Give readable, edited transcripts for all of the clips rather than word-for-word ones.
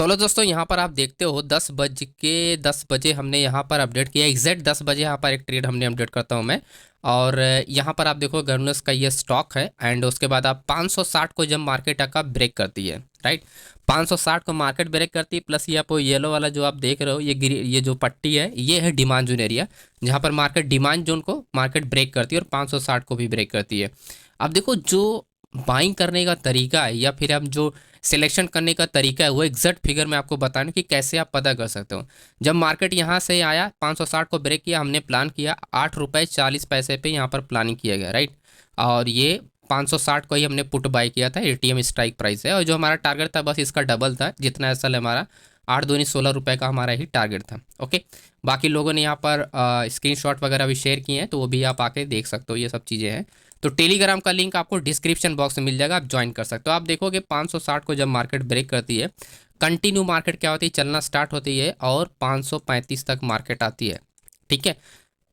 चलो दोस्तों, यहाँ पर आप देखते हो 10 बजे हमने यहाँ पर अपडेट किया। एग्जैक्ट 10 बजे यहाँ पर एक ट्रेड हमने अपडेट करता हूँ मैं। और यहाँ पर आप देखो गर्नुस का ये स्टॉक है। एंड उसके बाद आप 560 को जब मार्केट का ब्रेक करती है, राइट, 560 को मार्केट ब्रेक करती है। प्लस ये आपको येलो वाला जो आप देख रहे हो, ये जो पट्टी है, ये है डिमांड जोन एरिया, जहाँ पर मार्केट डिमांड जोन को मार्केट ब्रेक करती है और 560 को भी ब्रेक करती है। अब देखो, जो बाइंग करने का तरीका है या फिर हम जो सिलेक्शन करने का तरीका है, वो एग्जैक्ट फिगर मैं आपको बताने कि कैसे आप पता कर सकते हो। जब मार्केट यहाँ से आया 560 को ब्रेक किया, हमने प्लान किया 8 रुपये 40 पैसे पे यहाँ पर प्लानिंग किया गया, राइट। और ये 560 को ही हमने पुट बाय किया था, एटीएम स्ट्राइक प्राइस है। और जो हमारा टारगेट था बस इसका डबल था, जितना असल हमारा 8 दूनी 16 रुपये का हमारा ही टारगेट था। ओके, बाकी लोगों ने यहाँ पर स्क्रीनशॉट वगैरह भी शेयर किए हैं, तो वो भी आप आके देख सकते हो, ये सब चीज़ें हैं। तो टेलीग्राम का लिंक आपको डिस्क्रिप्शन बॉक्स में मिल जाएगा, आप ज्वाइन कर सकते हो। आप देखोगे 560 को जब मार्केट ब्रेक करती है, कंटिन्यू मार्केट क्या होती है, चलना स्टार्ट होती है और 535 तक मार्केट आती है, ठीक है।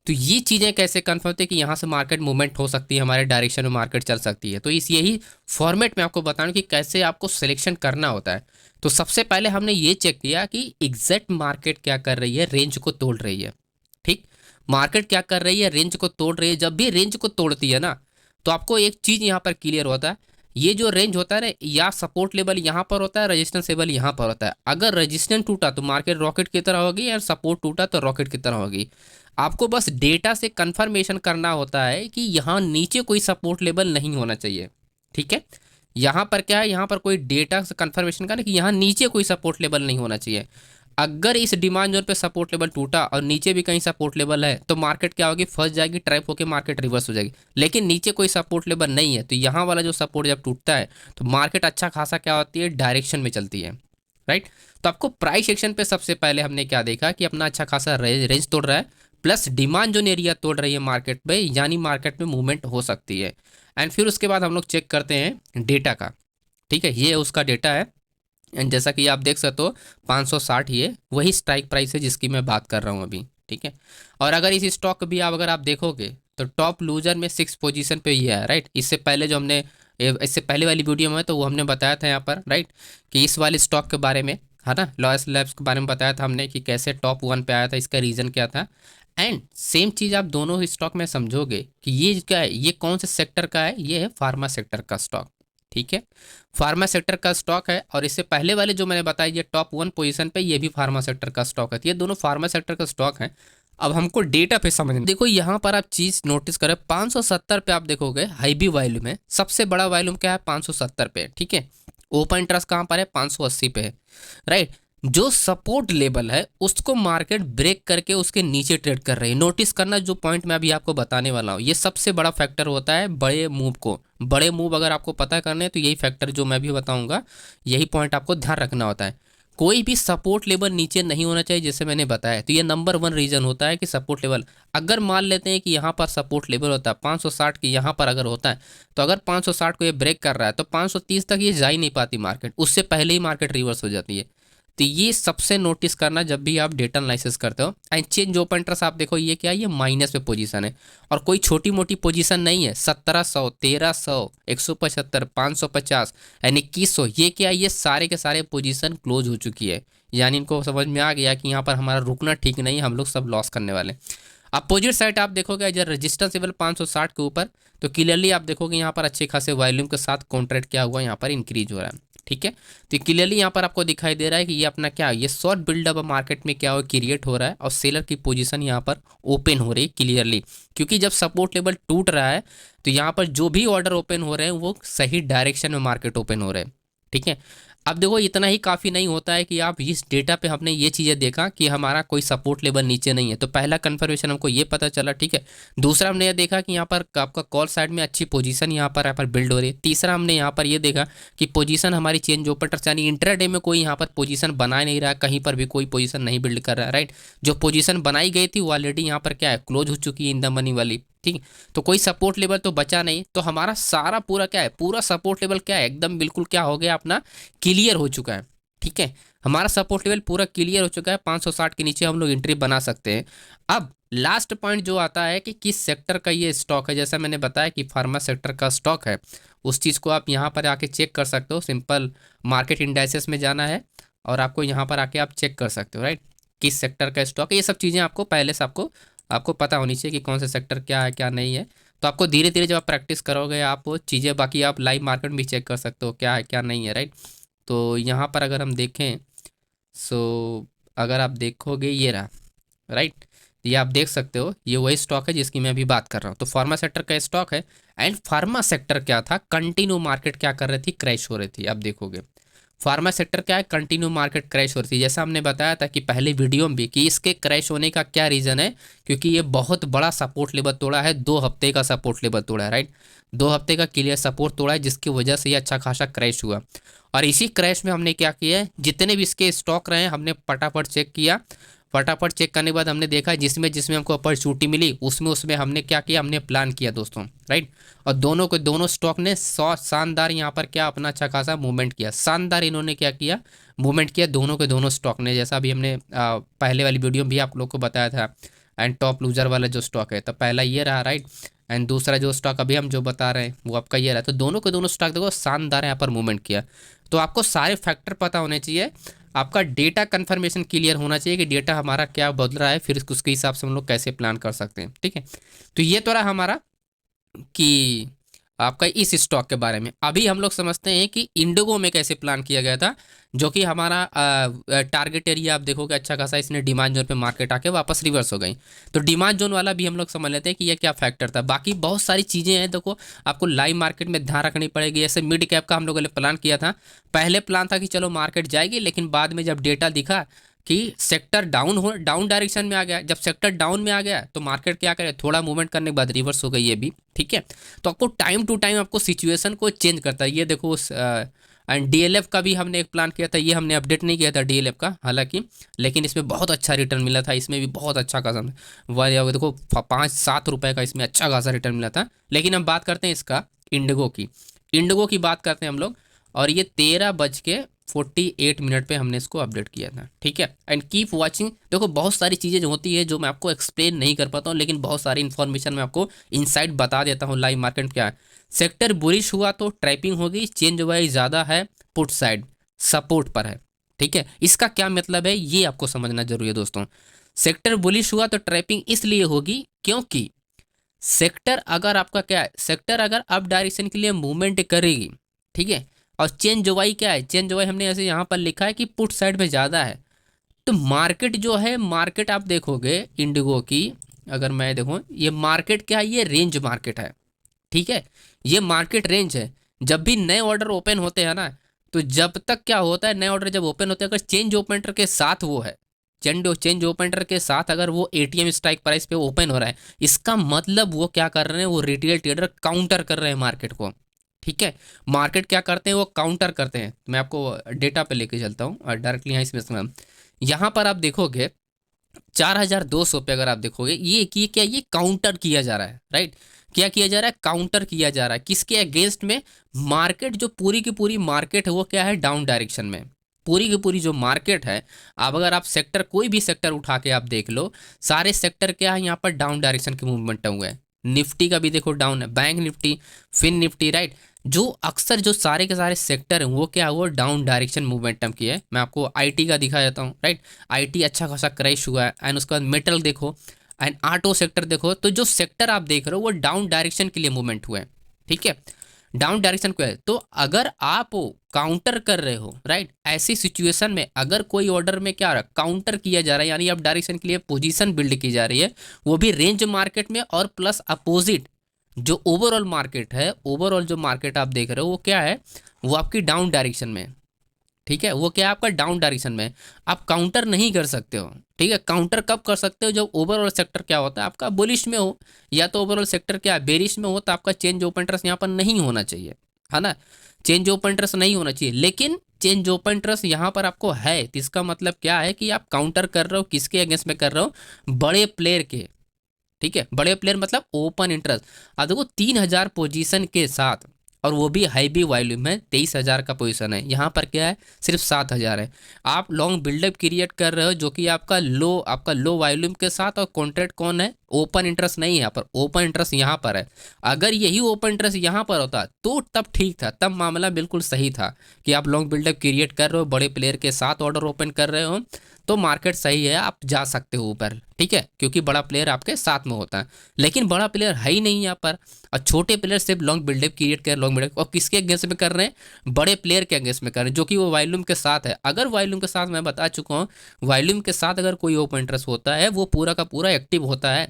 तो ये चीज़ें कैसे कन्फर्म होती है कि यहाँ से मार्केट मूवमेंट हो सकती है, हमारे डायरेक्शन में मार्केट चल सकती है। तो इस यही फॉर्मेट में आपको बताऊँ कि कैसे आपको सिलेक्शन करना होता है। तो सबसे पहले हमने ये चेक किया कि एग्जैक्ट मार्केट क्या कर रही है, रेंज को तोड़ रही है, ठीक। मार्केट क्या कर रही है, रेंज को तोड़ रही है। जब भी रेंज को तोड़ती है ना, तो आपको एक चीज़ यहाँ पर क्लियर होता है, ये जो रेंज होता है ना, या सपोर्ट लेवल यहाँ पर होता है, रेजिस्टेंस लेवल यहाँ पर होता है। अगर रेजिस्टेंस टूटा तो मार्केट रॉकेट की तरह होगी, और सपोर्ट टूटा तो रॉकेट की तरह होगी। आपको बस डेटा से कंफर्मेशन करना होता है कि यहाँ नीचे कोई सपोर्ट लेवल नहीं होना चाहिए, ठीक है। यहाँ पर क्या है, यहाँ पर कोई डेटा से कंफर्मेशन करना कि यहाँ नीचे कोई सपोर्ट लेवल नहीं होना चाहिए। अगर इस डिमांड जोन पे सपोर्ट लेवल टूटा और नीचे भी कहीं सपोर्ट लेवल है, तो मार्केट क्या होगी, फंस जाएगी, ट्रैप होकर मार्केट रिवर्स हो जाएगी। लेकिन नीचे कोई सपोर्ट लेवल नहीं है, तो यहाँ वाला जो सपोर्ट जब टूटता है, तो मार्केट अच्छा खासा क्या होती है, डायरेक्शन में चलती है, राइट। तो आपको प्राइस एक्शन पे सबसे पहले हमने क्या देखा कि अपना अच्छा खासा रेंज तोड़ रहा है, प्लस डिमांड जोन एरिया तोड़ रही है मार्केट में, यानी मार्केट में मूवमेंट हो सकती है। एंड फिर उसके बाद हम लोग चेक करते हैं डेटा का, ठीक है। ये उसका डेटा है। एंड जैसा कि आप देख सकते हो 560 ये वही स्ट्राइक प्राइस है जिसकी मैं बात कर रहा हूँ अभी, ठीक है। और अगर इस स्टॉक भी अगर आप देखोगे, तो टॉप लूजर में 6 पोजीशन पे ये है, राइट। इससे पहले जो हमने इससे पहले वाली वीडियो में तो वो हमने बताया था यहाँ पर, राइट, कि इस वाले स्टॉक के बारे में, है ना, लॉयस लैब्स के बारे में बताया था हमने कि कैसे टॉप 1 पे आया था, इसका रीज़न क्या था। एंड सेम चीज़ आप दोनों स्टॉक में समझोगे कि ये क्या है, ये कौन से सेक्टर का है, ये है फार्मा सेक्टर का स्टॉक, ठीक है। फार्मा सेक्टर का स्टॉक है। और इससे पहले वाले जो मैंने बताया ये टॉप 1 पोजीशन पे, ये भी फार्मा सेक्टर का स्टॉक है। तो ये दोनों फार्मा सेक्टर का स्टॉक है। अब हमको डेटा पे समझना, देखो यहाँ पर आप चीज़ नोटिस करें, 570 पे आप देखोगे हाई बी वॉल्यूम है, सबसे बड़ा वॉल्यूम क्या है, 570 पे, ठीक है। ओपन इंटरेस्ट कहाँ पर है, 580 पे है, राइट। जो सपोर्ट लेवल है उसको मार्केट ब्रेक करके उसके नीचे ट्रेड कर रही है। नोटिस करना, जो पॉइंट मैं अभी आपको बताने वाला हूँ, ये सबसे बड़ा फैक्टर होता है बड़े मूव को। बड़े मूव अगर आपको पता करने हैं तो यही फैक्टर जो मैं भी बताऊंगा, यही पॉइंट आपको ध्यान रखना होता है। कोई भी सपोर्ट लेवल नीचे नहीं होना चाहिए, जैसे मैंने बताया। तो ये नंबर 1 रीज़न होता है कि सपोर्ट लेवल, अगर मान लेते हैं कि यहाँ पर सपोर्ट लेवल होता है 560 की, यहाँ पर अगर होता है, तो अगर 560 को ये ब्रेक कर रहा है तो 530 तक ये जा ही नहीं पाती मार्केट, उससे पहले ही मार्केट रिवर्स हो जाती है। तो ये सबसे नोटिस करना जब भी आप डेटा एनालिसिस करते हो। एंड चेंज ओपन इंटरेस्ट आप देखो, ये क्या है, ये माइनस पे पोजीशन है, और कोई छोटी मोटी पोजीशन नहीं है। 1700, 1300, 175, 550 एंड 2100, ये क्या है, ये सारे के सारे पोजीशन क्लोज हो चुकी है। यानी इनको समझ में आ गया कि यहाँ पर हमारा रुकना ठीक नहीं, हम लोग सब लॉस करने वाले। अपोजिट साइड आप देखोगे इधर रेजिस्टेंस लेवल 560 के ऊपर, तो क्लियरली आप देखोगे यहाँ पर अच्छे खासे वॉल्यूम के साथ कॉन्ट्रैक्ट क्या हुआ, यहाँ पर इंक्रीज हो रहा है, ठीक है। तो क्लियरली यहाँ पर आपको दिखाई दे रहा है कि ये अपना क्या, ये शॉर्ट बिल्डअप मार्केट में क्या हो क्रिएट हो रहा है, और सेलर की पोजीशन यहाँ पर ओपन हो रही है क्लियरली। क्योंकि जब सपोर्ट लेवल टूट रहा है, तो यहाँ पर जो भी ऑर्डर ओपन हो रहे हैं वो सही डायरेक्शन में मार्केट ओपन हो रहे हैं, ठीक है। अब देखो, इतना ही काफ़ी नहीं होता है कि आप इस डेटा पे हमने ये चीज़ें देखा कि हमारा कोई सपोर्ट लेवल नीचे नहीं है, तो पहला कन्फर्मेशन हमको ये पता चला, ठीक है। दूसरा हमने ये देखा कि यहाँ पर आपका कॉल साइड में अच्छी पोजीशन यहाँ पर बिल्ड हो रही है। तीसरा हमने यहाँ पर ये देखा कि पोजीशन हमारी चेंज ओपन इंटरेस्ट, यानी इंट्राडे में कोई यहाँ पर पोजीशन बना नहीं रहा, कहीं पर भी कोई पोजीशन नहीं बिल्ड कर रहा है, राइट। जो पोजीशन बनाई गई थी वो ऑलरेडी यहाँ पर क्या है, क्लोज हो चुकी है इन द मनी वाली, ठीक। तो कोई सपोर्ट लेवल तो बचा नहीं, तो हमारा सारा पूरा क्या है, पूरा सपोर्ट लेवल क्या है, एकदम बिल्कुल क्या हो गया, अपना क्लियर हो चुका है, ठीक है। हमारा सपोर्ट लेवल पूरा क्लियर हो चुका है, 560 के नीचे हम लोग एंट्री बना सकते हैं। अब लास्ट पॉइंट जो आता है कि किस सेक्टर का ये स्टॉक है, जैसा मैंने बताया कि फार्मा सेक्टर का स्टॉक है, उस चीज़ को आप यहाँ पर आके चेक कर सकते हो। सिंपल मार्केट इंडाइसेस में जाना है, और आपको यहाँ पर आके आप चेक कर सकते हो, राइट, किस सेक्टर का स्टॉक है। ये सब चीज़ें आपको पहले से आपको आपको पता होनी चाहिए कि कौन सा सेक्टर क्या है क्या नहीं है। तो आपको धीरे धीरे जब आप प्रैक्टिस करोगे आप वो चीज़ें, बाकी आप लाइव मार्केट में भी चेक कर सकते हो क्या है क्या नहीं है, राइट। तो यहाँ पर अगर हम देखें, सो अगर आप देखोगे ये रहा, राइट, ये आप देख सकते हो ये वही स्टॉक है जिसकी मैं अभी बात कर रहा हूँ। तो फार्मा सेक्टर का स्टॉक है। एंड फार्मा सेक्टर क्या था, कंटिन्यू मार्केट क्या कर रही थी, क्रैश हो रही थी। आप देखोगे फार्मा सेक्टर क्या है, कंटिन्यू मार्केट क्रैश हो रही थी। जैसा हमने बताया था कि पहले वीडियो में भी कि इसके क्रैश होने का क्या रीज़न है, क्योंकि ये बहुत बड़ा सपोर्ट लेवल तोड़ा है, 2 हफ्ते का सपोर्ट लेवल तोड़ा है, राइट। 2 हफ्ते का क्लियर सपोर्ट तोड़ा है जिसकी वजह से ये अच्छा खासा क्रैश हुआ। और इसी क्रैश में हमने क्या किया है, जितने भी इसके स्टॉक रहे हमने फटाफट चेक किया। फटाफट चेक करने के बाद हमने देखा जिसमें जिसमें हमको अपॉर्चुनिटी मिली उसमें उसमें हमने क्या किया, हमने प्लान किया दोस्तों, राइट। और दोनों स्टॉक ने शानदार यहाँ पर क्या अपना अच्छा खासा मूवमेंट किया, शानदार इन्होंने क्या किया, मूवमेंट किया दोनों के दोनों स्टॉक ने। जैसा अभी हमने पहले वाली वीडियो में भी आप लोग को बताया था। एंड टॉप लूजर वाला जो स्टॉक है तो पहला ये रहा, राइट। एंड दूसरा जो स्टॉक अभी हम जो बता रहे हैं वो आपका ये रहा। तो दोनों के दोनों स्टॉक देखो शानदार यहाँ पर मूवमेंट किया। तो आपको सारे फैक्टर पता होने चाहिए, आपका डेटा कंफर्मेशन क्लियर होना चाहिए कि डेटा हमारा क्या बदल रहा है, फिर उसके हिसाब से हम लोग कैसे प्लान कर सकते हैं, ठीक है। तो ये तो रहा हमारा कि आपका इस स्टॉक के बारे में। अभी हम लोग समझते हैं कि इंडिगो में कैसे प्लान किया गया था, जो कि हमारा टारगेट एरिया आप देखोगे अच्छा खासा इसने डिमांड जोन पे मार्केट आके वापस रिवर्स हो गई। तो डिमांड जोन वाला भी हम लोग समझ लेते हैं कि ये क्या फैक्टर था। बाकी बहुत सारी चीज़ें हैं देखो, आपको लाइव मार्केट में ध्यान रखनी पड़ेगी। जैसे मिड कैप का हम लोगों ने प्लान किया था, पहले प्लान था कि चलो मार्केट जाएगी, लेकिन बाद में जब डेटा दिखा कि सेक्टर डाउन डायरेक्शन में आ गया, जब सेक्टर डाउन में आ गया तो मार्केट क्या करे, थोड़ा मूवमेंट करने के बाद रिवर्स हो गई ये भी, ठीक है। तो आपको टाइम टू टाइम आपको सिचुएशन को चेंज करता है। ये देखो उस एंड डीएलएफ का भी हमने एक प्लान किया था, ये हमने अपडेट नहीं किया था डीएलएफ का हालांकि, लेकिन इसमें बहुत अच्छा रिटर्न मिला था। इसमें भी बहुत अच्छा खासा वह देखो 5-7 रुपये का इसमें अच्छा खासा रिटर्न मिला था। लेकिन हम बात करते हैं इसका इंडिगो की बात करते हैं हम लोग। और ये 13:48 पे हमने इसको अपडेट किया था, ठीक है। And keep watching. देखो बहुत सारी चीज़ें जो होती है जो मैं आपको एक्सप्लेन नहीं कर पाता हूँ, लेकिन बहुत सारी इन्फॉर्मेशन मैं आपको इनसाइड बता देता हूँ। लाइव मार्केट क्या है, सेक्टर बुलिश हुआ तो ट्रैपिंग होगी, चेंज वाई ज़्यादा है, पुट साइड सपोर्ट पर है, ठीक है। इसका क्या मतलब है ये आपको समझना जरूरी है दोस्तों। सेक्टर बुलिश हुआ तो ट्रैपिंग इसलिए होगी क्योंकि सेक्टर अगर आपका क्या है, सेक्टर अगर अप डायरेक्शन के लिए मूवमेंट करेगी, ठीक है। और चेंज जोवाई क्या है, चेंज जोवाई हमने ऐसे यहाँ पर लिखा है कि पुट साइड में ज़्यादा है। तो मार्केट जो है, मार्केट आप देखोगे इंडिगो की, अगर मैं देखूँ ये मार्केट क्या है, ये रेंज मार्केट है, ठीक है। ये मार्केट रेंज है। जब भी नए ऑर्डर ओपन होते हैं ना, तो जब तक क्या होता है, नए ऑर्डर जब ओपन होते हैं, अगर चेंज ओपनर के साथ वो है, चेंज ओपनर के साथ अगर वो एटीएम स्ट्राइक प्राइस पे ओपन हो रहा है, इसका मतलब वो क्या कर रहे हैं, वो रिटेल ट्रेडर काउंटर कर रहे हैं मार्केट को, ठीक है। मार्केट क्या करते हैं, वो काउंटर करते हैं। मैं आपको डेटा पे लेके चलता हूँ और डायरेक्टली यहाँ पर आप देखोगे 4200 पे, अगर आप देखोगे ये क्या, ये काउंटर किया जा रहा है, राइट। क्या किया जा रहा है, काउंटर किया जा रहा है किसके अगेंस्ट में, मार्केट जो पूरी की पूरी मार्केट है वो क्या है, डाउन डायरेक्शन में। पूरी की पूरी जो मार्केट है, अब अगर आप सेक्टर कोई भी सेक्टर उठा के आप देख लो, सारे सेक्टर क्या है यहाँ पर डाउन डायरेक्शन के मूवमेंट हुए हैं। निफ्टी का भी देखो डाउन है, bank Nifty, fin Nifty, right. जो अक्सर जो सारे के सारे सेक्टर हैं वो क्या है, वो डाउन डायरेक्शन मूवमेंटम की है। मैं आपको आईटी का दिखा देता हूँ, राइट। आईटी अच्छा खासा क्रैश हुआ है। एंड उसके बाद मेटल देखो, एंड ऑटो सेक्टर देखो। तो जो सेक्टर आप देख रहे हो वो डाउन डायरेक्शन के लिए मूवमेंट हुए हैं, ठीक है, डाउन डायरेक्शन को है। तो अगर आप काउंटर कर रहे हो, राइट, ऐसी सिचुएशन में अगर कोई ऑर्डर में क्या काउंटर किया जा रहा है, यानी अब डायरेक्शन के लिए पोजीशन बिल्ड की जा रही है, वो भी रेंज मार्केट में, और प्लस अपोजिट जो ओवरऑल मार्केट है, ओवरऑल जो मार्केट आप देख रहे हो वो क्या है, वो आपकी डाउन डायरेक्शन में, ठीक है। वो क्या है, आपका डाउन डायरेक्शन में। आप काउंटर नहीं कर सकते हो, ठीक है। काउंटर कब कर सकते हो, जब ओवरऑल सेक्टर क्या होता है आपका बुलिश में हो, या तो ओवरऑल सेक्टर क्या बेरिश में हो, तो आपका चेंज ओपन ट्रस्ट यहाँ पर नहीं होना चाहिए, है ना। चेंज ओपन ट्रस्ट नहीं होना चाहिए, लेकिन चेंज ओपन ट्रस्ट यहाँ पर आपको है। तो इसका मतलब क्या है कि आप काउंटर कर रहे हो, किसके अगेंस्ट में कर रहे हो, बड़े प्लेयर के, ठीक है। बड़े प्लेयर मतलब ओपन इंटरेस्ट। अब देखो 3000 पोजीशन के साथ, और वो भी हैवी वॉल्यूम है, 23000 का पोजीशन है। यहाँ पर क्या है, सिर्फ 7000 है। आप लॉन्ग बिल्डअप क्रिएट कर रहे हो, जो कि आपका लो वॉल्यूम के साथ, और कॉन्ट्रैक्ट कौन है, ओपन इंटरेस्ट नहीं है यहाँ पर, ओपन इंटरेस्ट यहाँ पर है। अगर यही ओपन इंटरेस्ट यहाँ पर होता तो तब ठीक था, तब मामला बिल्कुल सही था कि आप लॉन्ग बिल्डअप क्रिएट कर रहे हो, बड़े प्लेयर के साथ ऑर्डर ओपन कर रहे हो, तो मार्केट सही है, आप जा सकते हो ऊपर, ठीक है, क्योंकि बड़ा प्लेयर आपके साथ में होता है। लेकिन बड़ा प्लेयर है ही नहीं यहाँ पर, और छोटे प्लेयर सिर्फ लॉन्ग बिल्डअप क्रिएट कर, लॉन्ग बिल्डअप, और किसके अगेंस्ट में कर रहे हैं, बड़े प्लेयर के अगेंस्ट में कर रहे हैं, जो कि वो वॉल्यूम के साथ है। अगर वॉल्यूम के साथ, मैं बता चुका हूँ, वॉल्यूम के साथ अगर कोई ओपन इंटरेस्ट होता है, वो पूरा का पूरा एक्टिव होता है,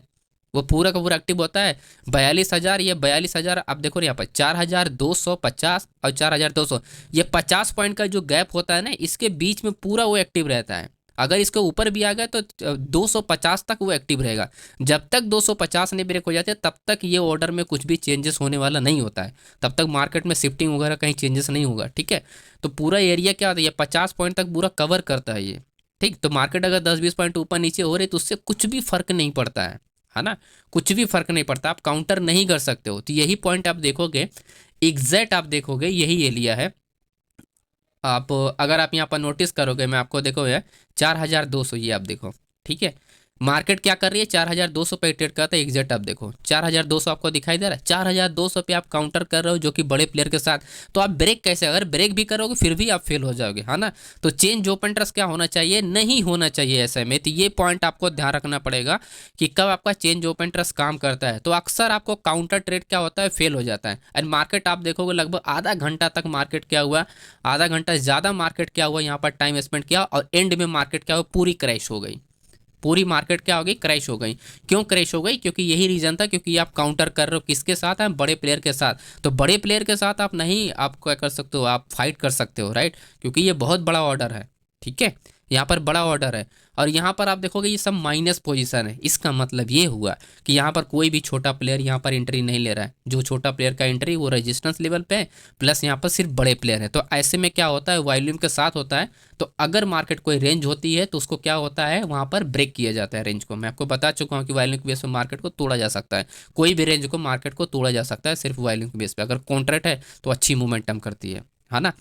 वो पूरा का पूरा एक्टिव होता है। 42,000, ये 42,000 आप देखो यहाँ पर 4,250 और 4,200, ये 50 पॉइंट का जो गैप होता है ना, इसके बीच में पूरा वो एक्टिव रहता है। अगर इसके ऊपर भी आ गया तो 250 तक वो एक्टिव रहेगा। जब तक 250 नहीं ब्रेक हो जाते तब तक ये ऑर्डर में कुछ भी चेंजेस होने वाला नहीं होता है, तब तक मार्केट में शिफ्टिंग वगैरह कहीं चेंजेस नहीं होगा, ठीक है। तो पूरा एरिया क्या होता है, ये 50 पॉइंट तक पूरा कवर करता है ये, ठीक। तो मार्केट अगर 10-20 पॉइंट ऊपर नीचे हो रही तो उससे कुछ भी फर्क नहीं पड़ता है ना, कुछ भी फर्क नहीं पड़ता, आप काउंटर नहीं कर सकते हो। तो यही पॉइंट आप देखोगे, एग्जैक्ट आप देखोगे यही एरिया है। आप अगर आप यहाँ पर नोटिस करोगे, मैं आपको देखो ये 4,200, ये आप देखो, ठीक है। मार्केट क्या कर रही है, 4,200 पे ट्रेड करता है, एग्जैक्ट आप देखो 4,200 आपको दिखाई दे रहा है। 4,200 पे आप काउंटर कर रहे हो जो कि बड़े प्लेयर के साथ, तो आप ब्रेक कैसे, अगर ब्रेक भी करोगे फिर भी आप फेल हो जाओगे, है ना। तो चेंज ओपन इंटरेस्ट क्या होना चाहिए, नहीं होना चाहिए ऐसे में। तो ये पॉइंट आपको ध्यान रखना पड़ेगा कि कब आपका चेंज ओपन इंटरेस्ट काम करता है। तो अक्सर आपको काउंटर ट्रेड क्या होता है, फेल हो जाता है। एंड मार्केट आप देखोगे लगभग आधा घंटा तक मार्केट क्या हुआ, आधा घंटा ज़्यादा मार्केट क्या हुआ, यहाँ पर टाइम स्पेंड किया, और एंड में मार्केट क्या हुआ, पूरी क्रैश हो गई, पूरी मार्केट क्या हो गई, क्रैश हो गई। क्यों क्रैश हो गई, क्योंकि यही रीजन था, क्योंकि आप काउंटर कर रहे हो किसके साथ है, बड़े प्लेयर के साथ। तो बड़े प्लेयर के साथ आप नहीं, आप क्या कर सकते हो, आप फाइट कर सकते हो, राइट, क्योंकि ये बहुत बड़ा ऑर्डर है, ठीक है, यहाँ पर बड़ा ऑर्डर है। और यहाँ पर आप देखोगे ये सब माइनस पोजीशन है, इसका मतलब ये हुआ कि यहाँ पर कोई भी छोटा प्लेयर यहाँ पर एंट्री नहीं ले रहा है। जो छोटा प्लेयर का एंट्री वो रेजिस्टेंस लेवल पे है, प्लस यहाँ पर सिर्फ बड़े प्लेयर है। तो ऐसे में क्या होता है, वॉल्यूम के साथ होता है। तो अगर मार्केट कोई रेंज होती है तो उसको क्या होता है, वहाँ पर ब्रेक किया जाता है रेंज को। मैं आपको बता चुका हूँ कि वॉल्यूम के बेस पर मार्केट को तोड़ा जा सकता है, कोई भी रेंज को मार्केट को तोड़ा जा सकता है सिर्फ वॉल्यूम के बेस पर। अगर कॉन्ट्रैक्ट है तो अच्छी मोमेंटम करती है ना।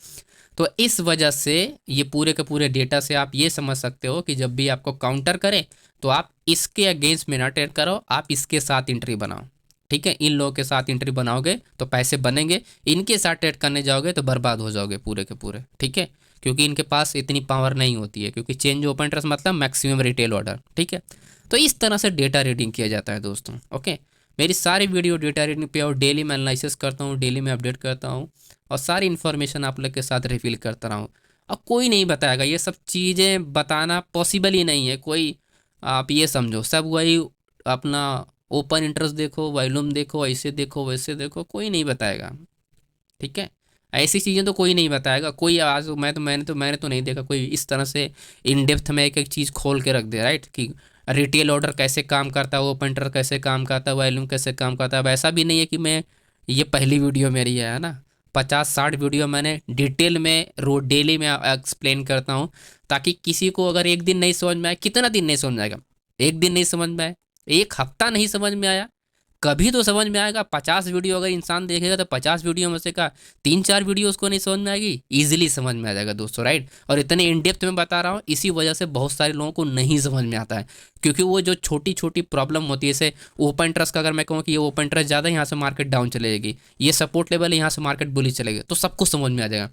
तो इस वजह से ये पूरे के पूरे डेटा से आप ये समझ सकते हो कि जब भी आपको काउंटर करें तो आप इसके अगेंस्ट में ना ट्रेड करो, आप इसके साथ एंट्री बनाओ, ठीक है। इन लोगों के साथ एंट्री बनाओगे तो पैसे बनेंगे, इनके साथ ट्रेड करने जाओगे तो बर्बाद हो जाओगे पूरे के पूरे, ठीक है, क्योंकि इनके पास इतनी पावर नहीं होती है, क्योंकि चेंज ओपन इंटरेस्ट मतलब मैक्सिमम रिटेल ऑर्डर, ठीक है। तो इस तरह से डेटा रीडिंग किया जाता है दोस्तों, ओके। मेरी सारी वीडियो डेटा रीडिंग पे और डेली मैं एनालिसिस करता हूँ, डेली मैं अपडेट करता हूँ, और सारी इन्फॉर्मेशन आप लोग के साथ रिफिल करता रहा हूँ। अब कोई नहीं बताएगा, ये सब चीज़ें बताना पॉसिबल ही नहीं है कोई। आप ये समझो सब वही अपना ओपन इंटरेस्ट देखो, वॉल्यूम देखो, ऐसे देखो वैसे देखो, कोई नहीं बताएगा, ठीक है। ऐसी चीज़ें तो कोई नहीं बताएगा, कोई आज मैंने तो नहीं देखा कोई इस तरह से इन डेप्थ में एक एक चीज़ खोल के रख दे, राइट, कि रिटेल ऑर्डर कैसे काम करता है, ओपन इंटरेस्ट कैसे काम करता है, वॉल्यूम कैसे काम करता है। अब ऐसा भी नहीं है कि मैं, ये पहली वीडियो मेरी है ना, 50-60 वीडियो मैंने डिटेल में रोज डेली में एक्सप्लेन करता हूँ, ताकि किसी को अगर एक दिन नहीं समझ में आए, कितना दिन नहीं समझ में आएगा, एक दिन नहीं समझ में आए, एक हफ्ता नहीं समझ में आया, कभी तो समझ में आएगा। 50 वीडियो अगर इंसान देखेगा तो 50 वीडियो में से का 3-4 वीडियो उसको नहीं समझ में आएगी, ईजिली समझ में आ जाएगा दोस्तों, राइट। और इतने इन डेप्थ में बता रहा हूँ, इसी वजह से बहुत सारे लोगों को नहीं समझ में आता है, क्योंकि वो जो छोटी छोटी प्रॉब्लम होती है, जैसे ओपन इंटरेस्ट का, अगर मैं कहूँ कि ये ओपन इंटरेस्ट ज़्यादा है, यहाँ से मार्केट डाउन चले जाएगी, ये सपोर्ट लेवल है, यहाँ से मार्केट बुली चलेगी, तो सबको समझ में आ जाएगा,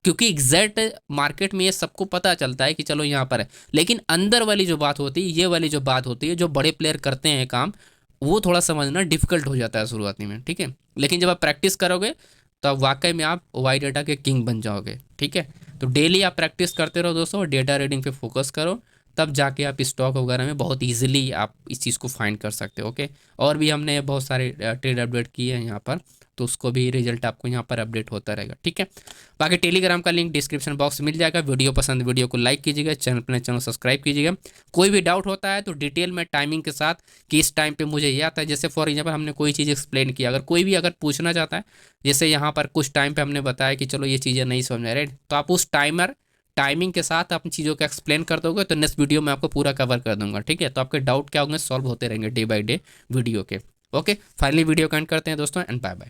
क्योंकि एग्जैक्ट मार्केट में ये सबको पता चलता है कि चलो यहाँ पर है। लेकिन अंदर वाली जो बात होती है, ये वाली जो बात होती है, जो बड़े प्लेयर करते हैं काम, वो थोड़ा समझना डिफिकल्ट हो जाता है शुरुआती में, ठीक है। लेकिन जब आप प्रैक्टिस करोगे तो आप वाकई में आप वाई डेटा के किंग बन जाओगे, ठीक है। तो डेली आप प्रैक्टिस करते रहो दोस्तों, डेटा रीडिंग पे फोकस करो, तब जाके आप स्टॉक वगैरह में बहुत इजीली आप इस चीज़ को फाइंड कर सकते हो, ओके। और भी हमने बहुत सारे ट्रेड अपडेट किए हैं यहाँ पर, तो उसको भी रिजल्ट आपको यहाँ पर अपडेट होता रहेगा, ठीक है। बाकी टेलीग्राम का लिंक डिस्क्रिप्शन बॉक्स में मिल जाएगा। वीडियो पसंद, वीडियो को लाइक कीजिएगा, चैनल सब्सक्राइब कीजिएगा। कोई भी डाउट होता है तो डिटेल में टाइमिंग के साथ कि इस टाइम पे मुझे ये आता है, जैसे फॉर एग्जाम्पल हमने कोई चीज़ एक्सप्लेन किया, अगर कोई भी अगर पूछना चाहता है, जैसे यहाँ पर कुछ टाइम पे हमने बताया कि चलो ये चीज़ें नहीं समझ में, राइट, तो आप उस टाइमिंग के साथ अपनी चीज़ों को एक्सप्लेन कर दोगे तो नेक्स्ट वीडियो में आपको पूरा कवर कर दूंगा, ठीक है। तो आपके डाउट क्या होंगे, सॉल्व होते रहेंगे डे बाय डे वीडियो के, ओके। फाइनली वीडियो को एंड करते हैं दोस्तों, एंड बाय बाय।